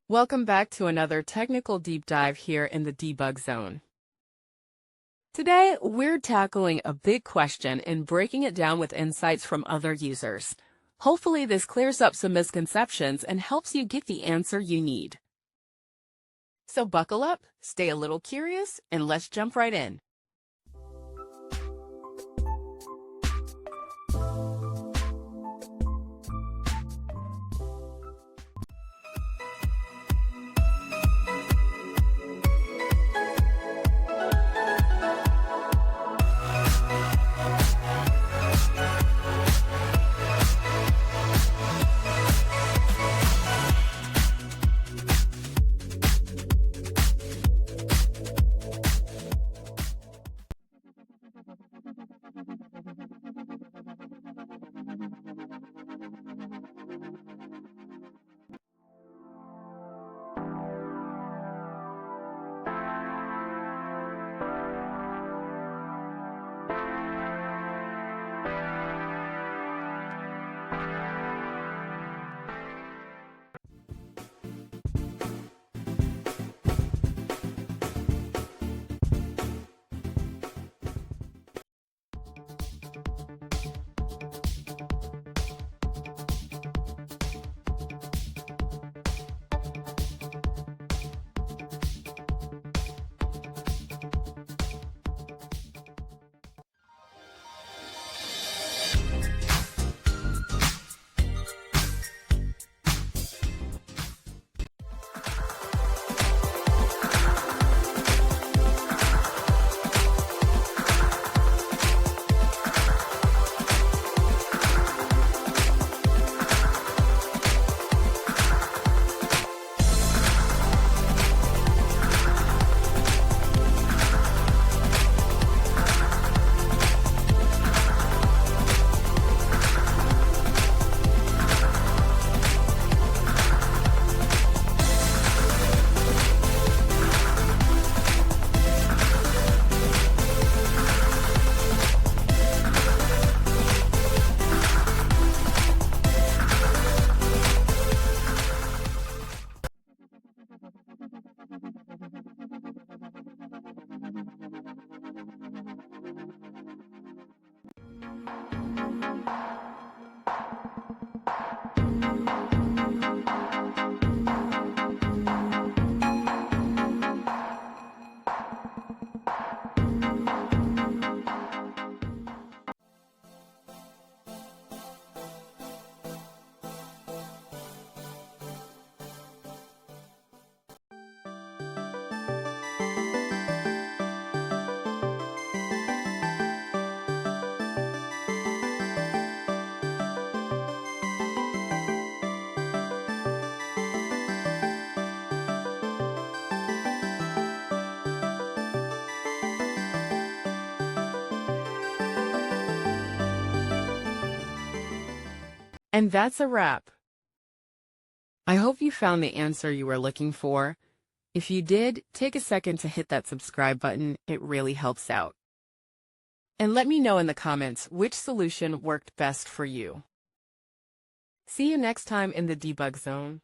Welcome back to another technical deep dive here in the debug zone. Today, we're tackling a big question and breaking it down with insights from other users. Hopefully, this clears up some misconceptions and helps you get the answer you need. So buckle up, stay a little curious, and let's jump right in. And that's a wrap. I hope you found the answer you were looking for. If you did, take a second to hit that subscribe button. It really helps out. And let me know in the comments which solution worked best for you. See you next time in the debug zone.